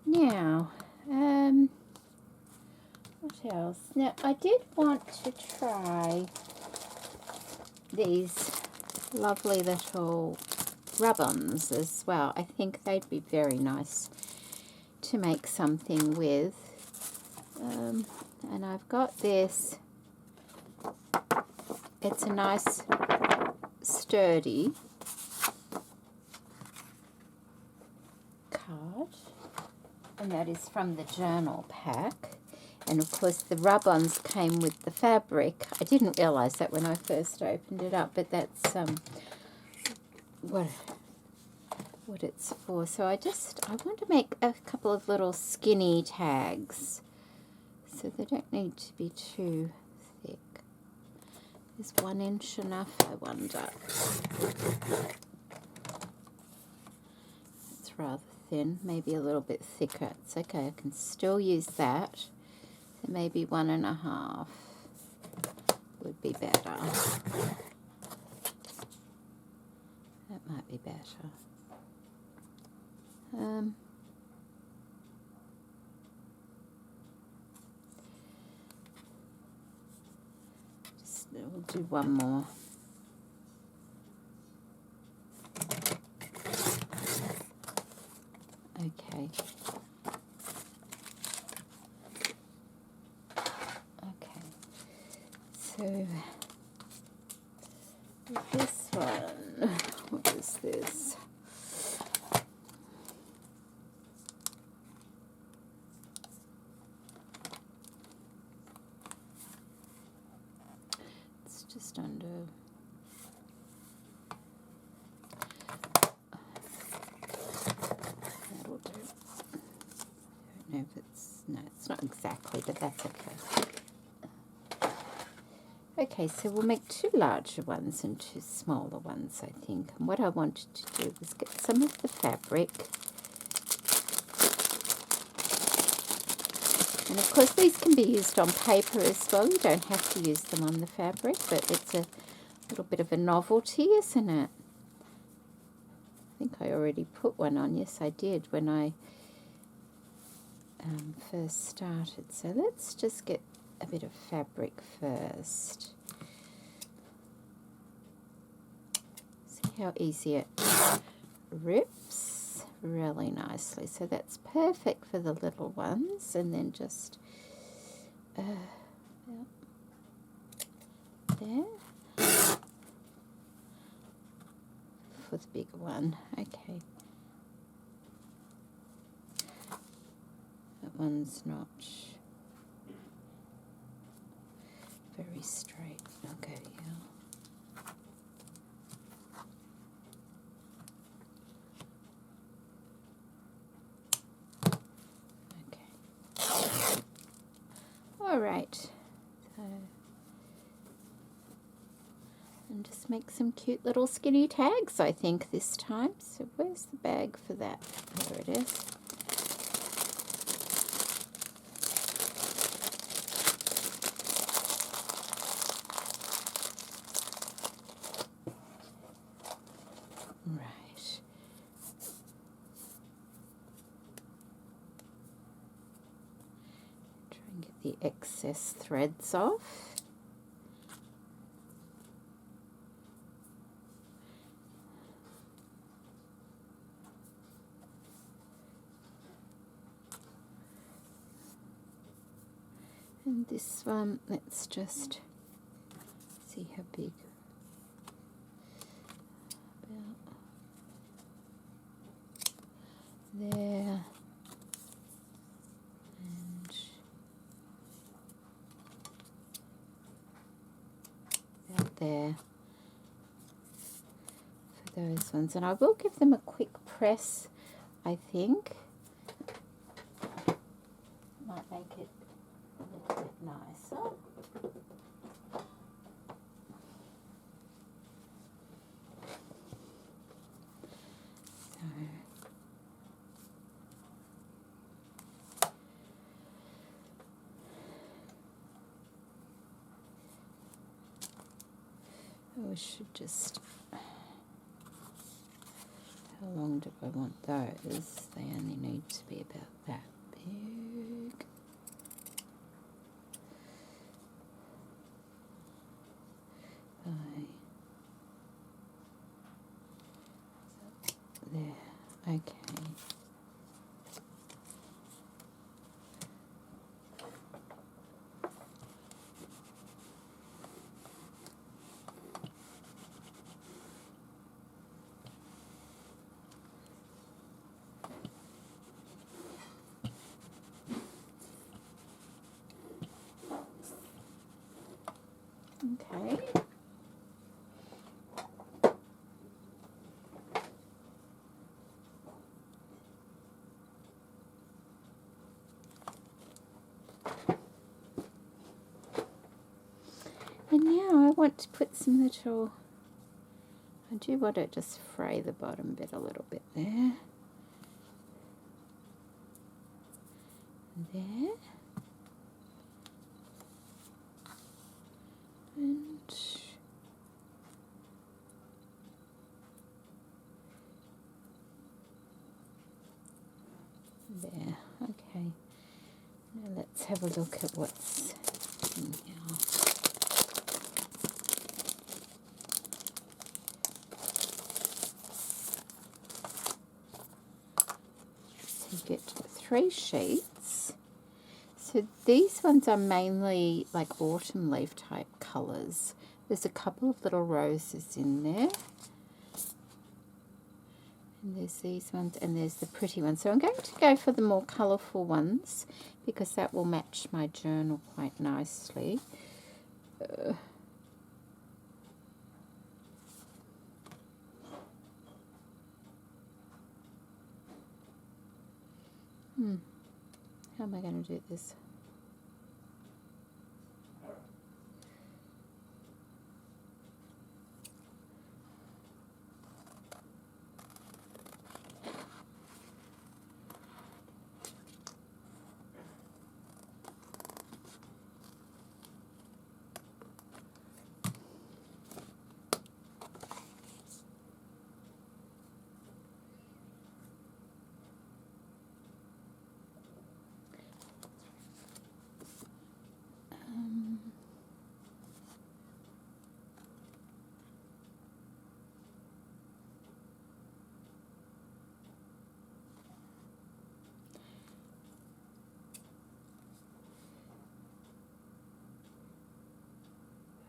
Now, what else? Now, I did want to try these lovely little rub-ons as well. I think they'd be very nice to make something with. And I've got this. It's a nice sturdy card, and that is from the journal pack. And of course the rub-ons came with the fabric. I didn't realise that when I first opened it up, but that's what it's for. So I want to make a couple of little skinny tags, so they don't need to be too thick. Is 1 inch enough, I wonder? It's rather thin, maybe a little bit thicker. It's okay, I can still use that. So maybe 1.5 would be better. That might be better. We'll do one more. Okay. Okay. So this one, what is this? Just under. That'll do. I don't know if it's not exactly, but that's okay. Okay, so we'll make 2 larger ones and 2 smaller ones, I think. And what I wanted to do was get some of the fabric. And of course these can be used on paper as well. You don't have to use them on the fabric, but it's a little bit of a novelty, isn't it? I think I already put one on. Yes, I did when I first started. So let's just get a bit of fabric first. See how easy it rips really nicely. So that's perfect for the little ones, and then just there for the bigger one. Okay, that one's not very straight. Okay, yeah. All right, so, and just make some cute little skinny tags, I think, this time. So where's the bag for that? There it is. Right. Try and get the excess threads off. And this one, let's just see how big. About there. And about there for those ones. And I will give them a quick press, I think. Might make it a little bit nicer. We should just long do I want those? They only need to be about that big. There, okay. Okay. And now I want to put some little, I do want to just fray the bottom bit a little bit there. There. And there, okay. Now let's have a look at what's in here. So you get 3 sheets. So these ones are mainly like autumn leaf type colours. There's a couple of little roses in there. And there's these ones, and there's the pretty ones. So I'm going to go for the more colourful ones because that will match my journal quite nicely. How am I going to do this?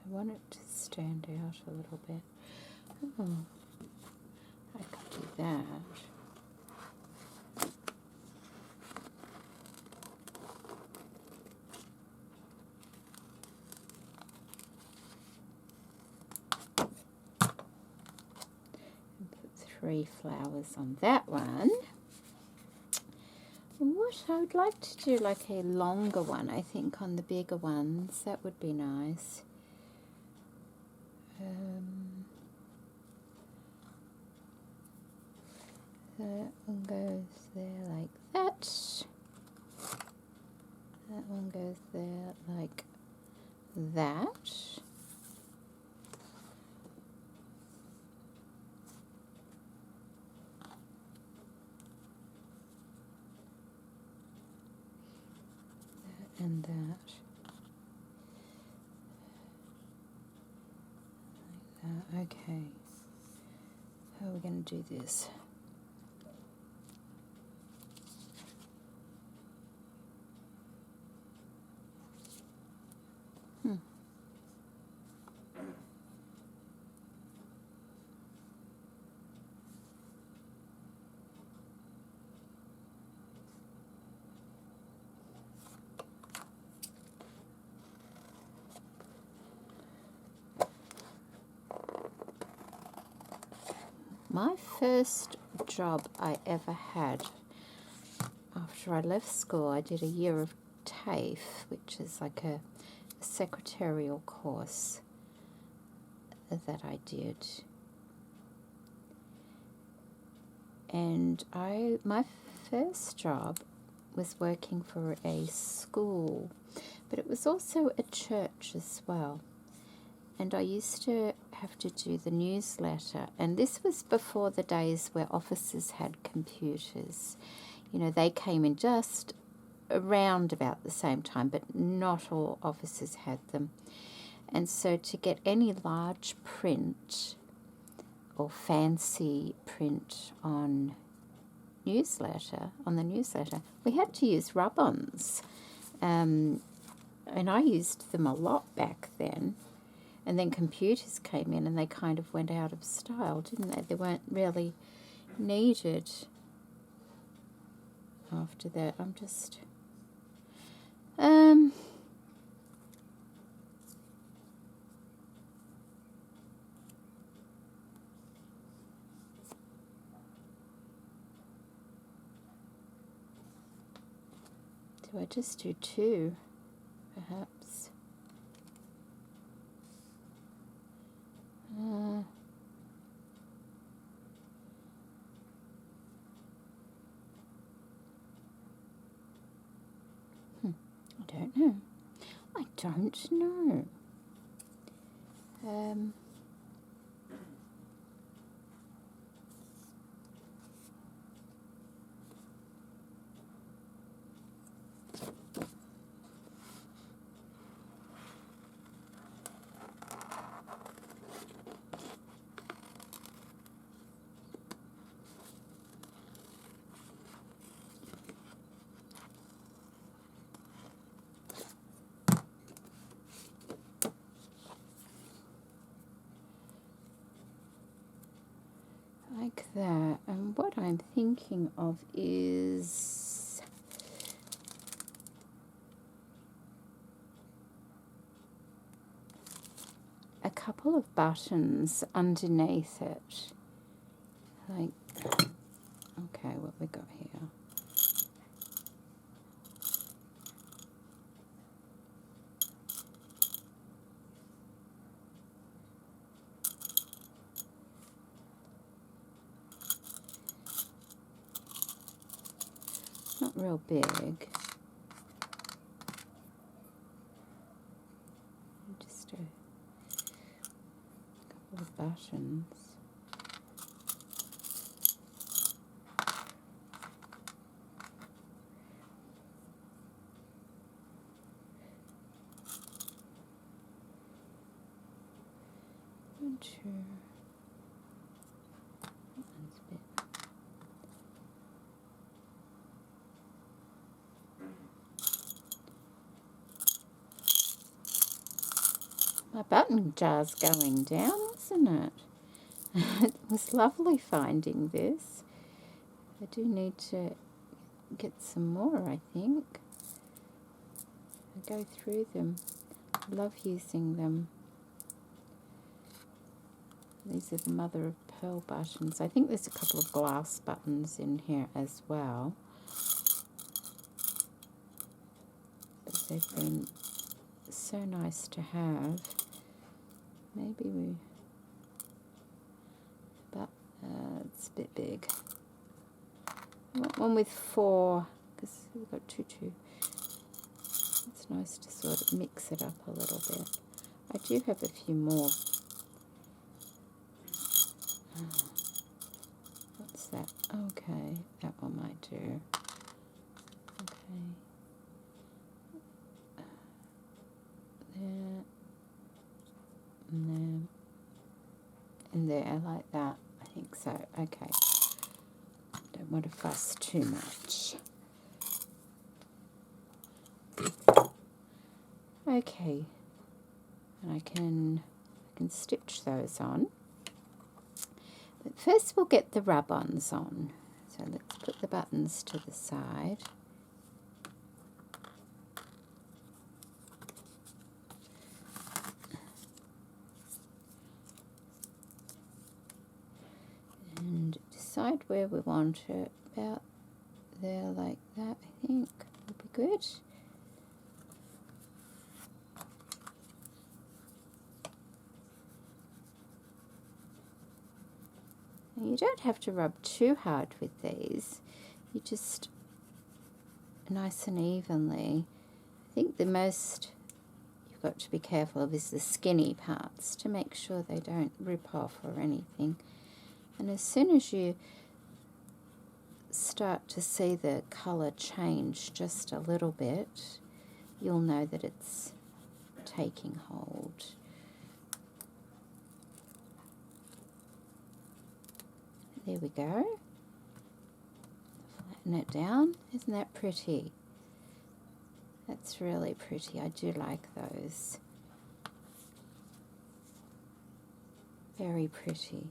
I want it to stand out a little bit. Oh, I could do that. And put 3 flowers on that one. What I would like to do, like a longer one, I think, on the bigger ones. That would be nice. That one goes there like that. That one goes there like that. And that. Like that. Okay. How are we going to do this? My first job I ever had after I left school, I did a year of TAFE, which is like a secretarial course that I did. And my first job was working for a school, but it was also a church as well. And I used to have to do the newsletter. And this was before the days where offices had computers. You know, they came in just around about the same time, but not all offices had them. And so to get any large print or fancy print on the newsletter, we had to use rub-ons. And I used them a lot back then. And then computers came in and they kind of went out of style, didn't they? They weren't really needed after that. I'm just... do I just do 2, perhaps? I don't know. Like that. And what I'm thinking of is a couple of buttons underneath it. Like, okay, what we got here? Not real big. Just a couple of buttons. One, two. That one's a bit. My button jar's going down, isn't it? It was lovely finding this. I do need to get some more, I think. I go through them. I love using them. These are the mother of pearl buttons. I think there's a couple of glass buttons in here as well. But they've been so nice to have. Maybe we... but it's a bit big. I want one with 4, because we've got 2. It's nice to sort of mix it up a little bit. I do have a few more. What's that? Okay, that one might do. Okay. There. And there. And there, like that. I think so. Okay. Don't want to fuss too much. Okay. And I can stitch those on. But first we'll get the rub-ons on. So let's put the buttons to the side. And decide where we want it. About there, like that, I think would be good. And you don't have to rub too hard with these. You just nice and evenly. I think the most you you've got to be careful of is the skinny parts to make sure they don't rip off or anything. And as soon as you start to see the colour change just a little bit, you'll know that it's taking hold. There we go. Flatten it down. Isn't that pretty? That's really pretty. I do like those. Very pretty.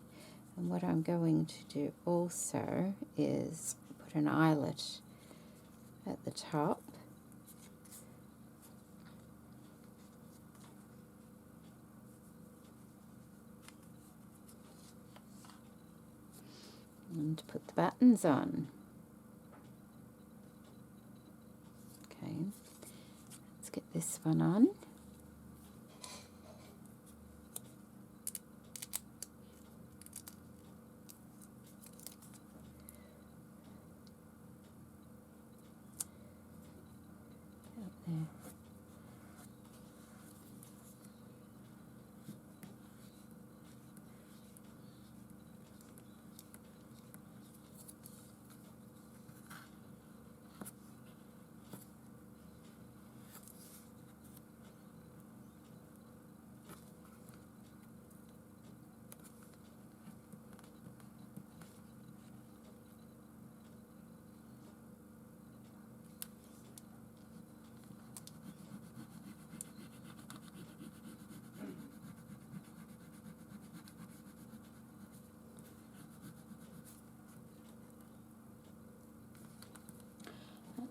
And what I'm going to do also is put an eyelet at the top. And put the buttons on. Okay, let's get this one on. Up there.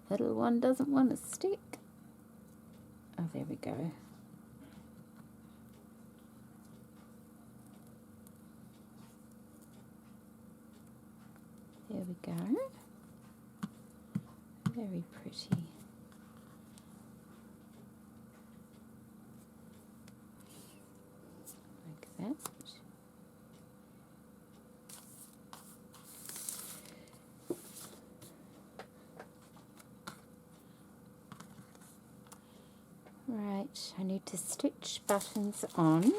Little one doesn't want to stick. Oh, there we go. There we go. Very pretty. Like that. Right, I need to stitch buttons on.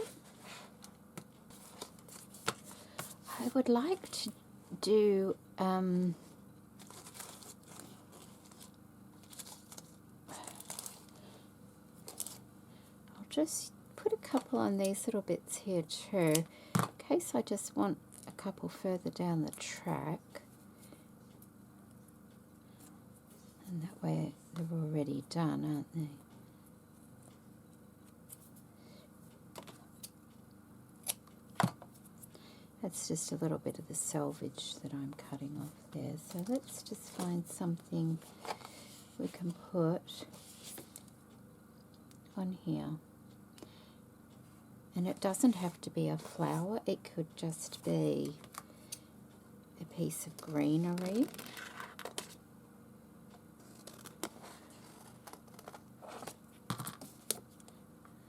I would like to do I'll just put a couple on these little bits here too, in case I just want a couple further down the track. And that way they're already done, aren't they? That's just a little bit of the selvage that I'm cutting off there. So let's just find something we can put on here. And it doesn't have to be a flower, it could just be a piece of greenery.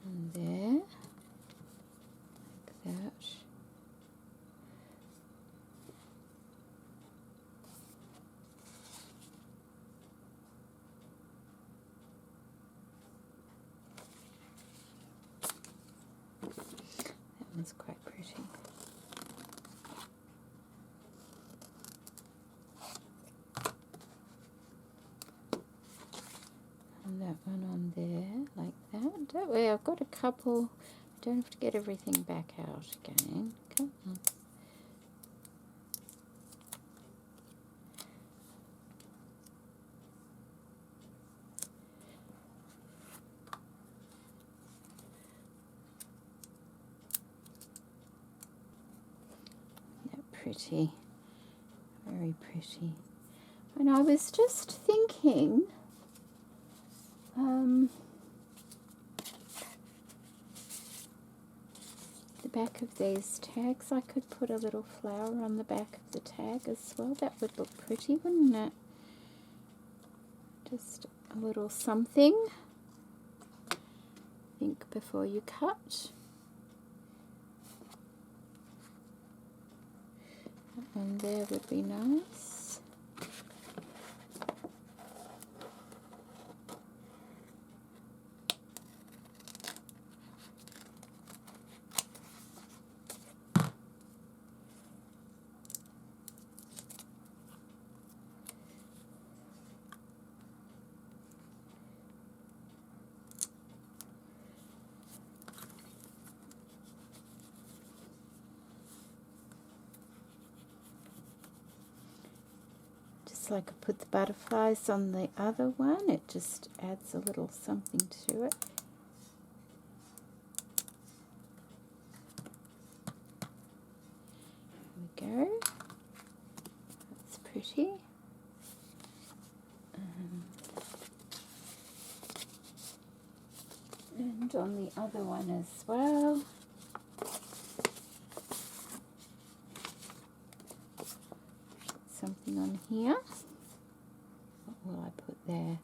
And there, like that. It's quite pretty. And that one on there, like that. That way I've got a couple. I don't have to get everything back out again. Come on. Pretty, very pretty. And I was just thinking, the back of these tags, I could put a little flower on the back of the tag as well. That would look pretty, wouldn't it? Just a little something. Think before you cut. And there would be nice. just like I put the butterflies on the other one, it just adds a little something to it. There we go. That's pretty. And on the other one as well. Something on here. What will I put there?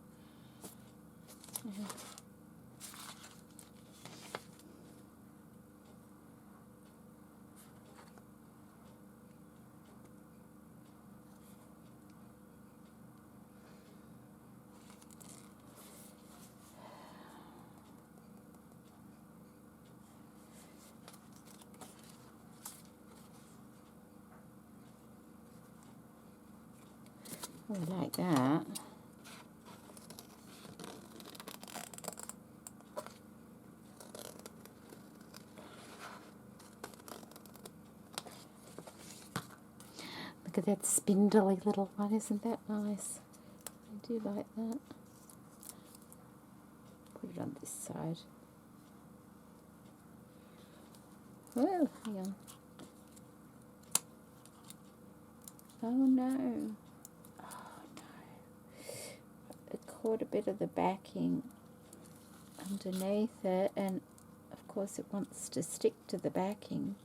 Oh, like that. Look at that spindly little one, isn't that nice? I do like that. Put it on this side. Oh, hang on. Oh no. It caught a bit of the backing underneath it, and of course it wants to stick to the backing.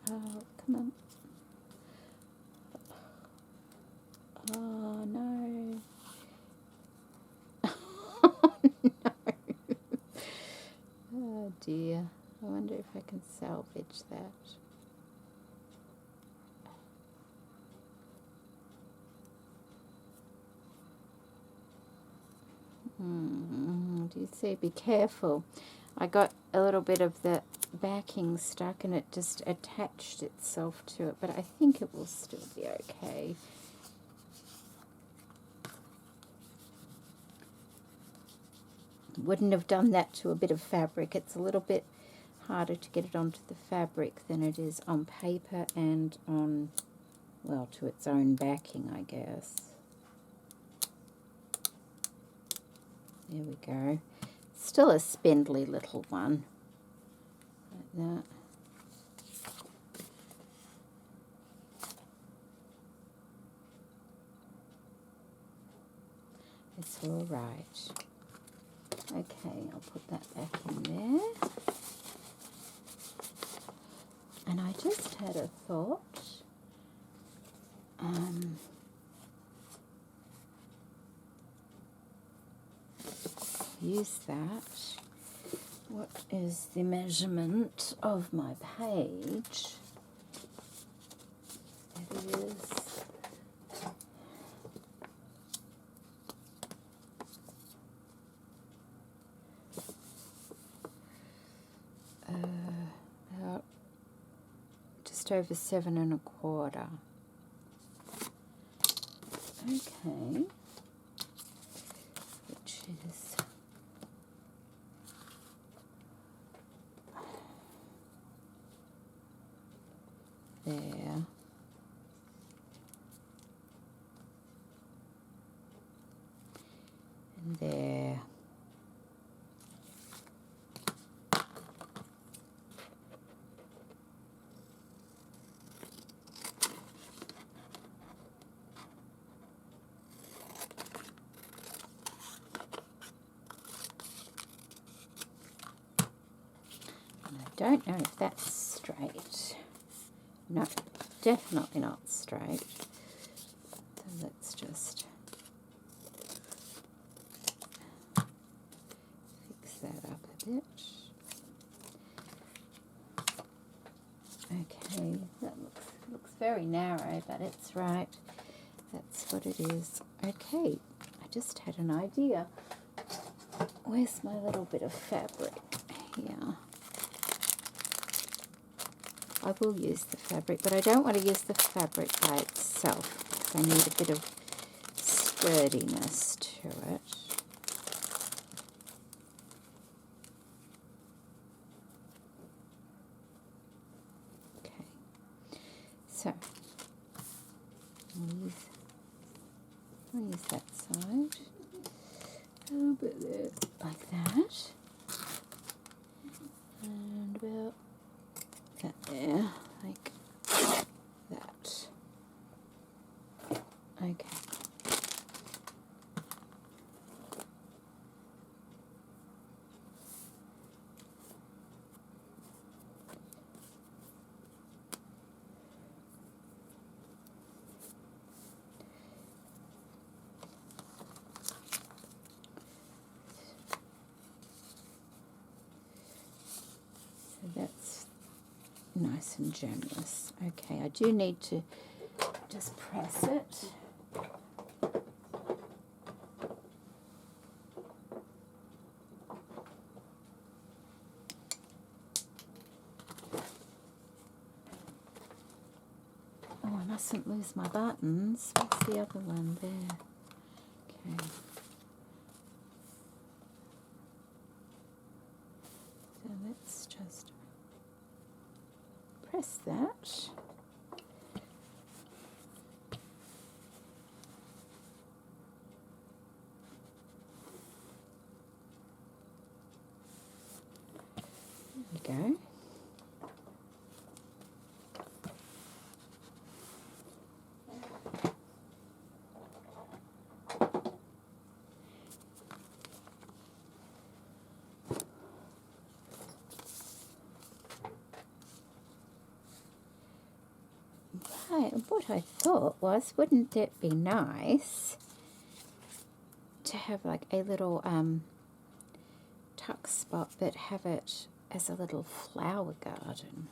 Oh, come on. Oh no. Oh no. Oh dear. I wonder if I can salvage that. Do you see? Be careful. I got a little bit of the backing stuck and it just attached itself to it, but I think it will still be okay. Wouldn't have done that to a bit of fabric. It's a little bit harder to get it onto the fabric than it is on paper and on, well, to its own backing, I guess. There we go. Still a spindly little one. Like that. It's all right. Okay, I'll put that back in there. And I just had a thought. Use that. What is the measurement of my page? It is 7 1/4. Okay, which is there. And there. Don't know if that's straight. No, definitely not straight. So let's just fix that up a bit. Okay, that looks very narrow, but it's right. That's what it is. Okay, I just had an idea. Where's my little bit of fabric? Here. I will use the fabric, but I don't want to use the fabric by itself because I need a bit of sturdiness to it. Okay, so I'll use I'll use that side. A little bit there, like that. And about that there, like that. Okay. That's nice and generous. Okay, I do need to just press it. Oh, I mustn't lose my buttons. What's the other one there? Okay. So let's just press that. There we go. What I thought was, wouldn't it be nice to have like a little tuck spot, but have it as a little flower garden?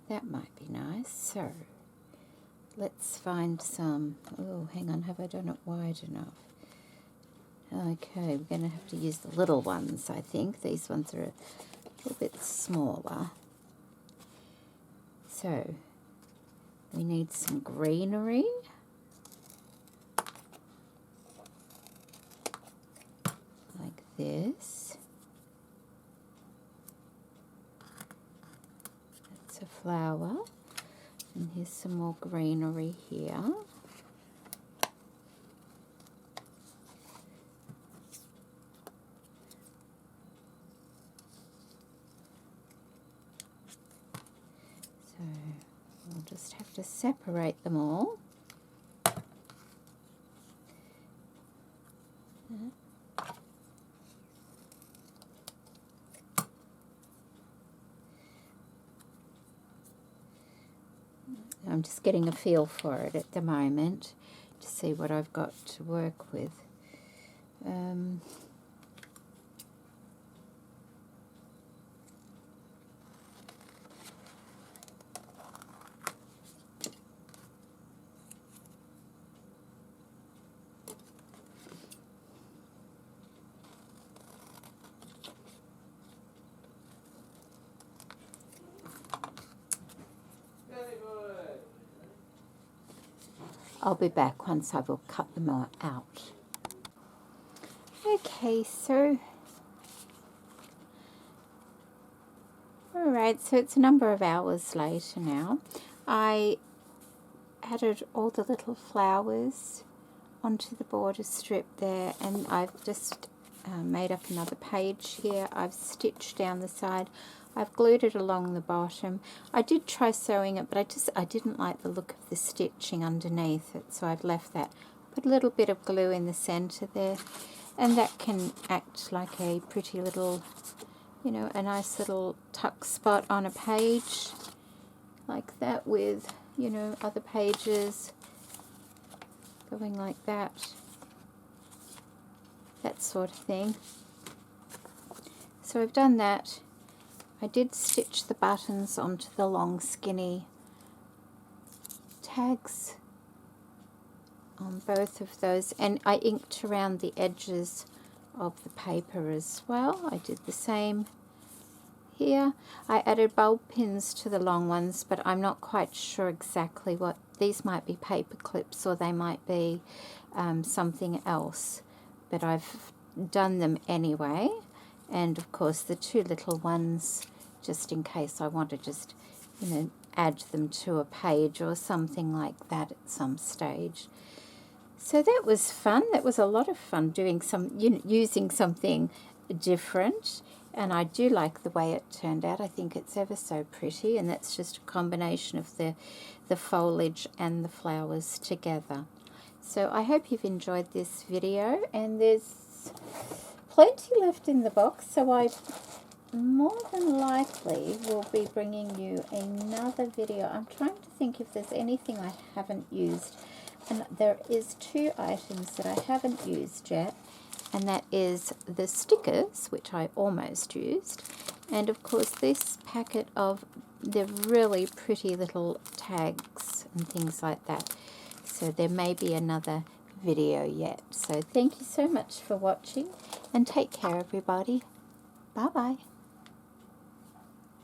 That might be nice. So let's find some. Oh, hang on, have I done it wide enough? Okay, we're going to have to use the little ones, I think. These ones are a little bit smaller. So we need some greenery. Like this. That's a flower. And here's some more greenery here. So we'll just have to separate them all. I'm just getting a feel for it at the moment to see what I've got to work with. I'll be back once I will cut them all out. Okay, so alright, so it's a number of hours later now. I added all the little flowers onto the border strip there, and I've just made up another page here. I've stitched down the side. I've glued it along the bottom. I did try sewing it, but I didn't like the look of the stitching underneath it, so I've left that. Put a little bit of glue in the center there, and that can act like a pretty little, you know, a nice little tuck spot on a page, like that, with, you know, other pages going like that, that sort of thing. So I've done that. I did stitch the buttons onto the long skinny tags on both of those, and I inked around the edges of the paper as well. I did the same here. I added bulb pins to the long ones, but I'm not quite sure exactly what these might be. Paper clips, or they might be something else, but I've done them anyway. And of course the two little ones, just in case I want to just, you know, add them to a page or something like that at some stage. So that was fun. That was a lot of fun doing using something different, and I do like the way it turned out. I think it's ever so pretty, and that's just a combination of the foliage and the flowers together. So I hope you've enjoyed this video, and there's plenty left in the box, so I more than likely will be bringing you another video. I'm trying to think if there's anything I haven't used, and there is 2 items that I haven't used yet, and that is the stickers, which I almost used, and of course this packet of the really pretty little tags and things like that. So there may be another video yet. So thank you so much for watching, and take care everybody. Bye bye.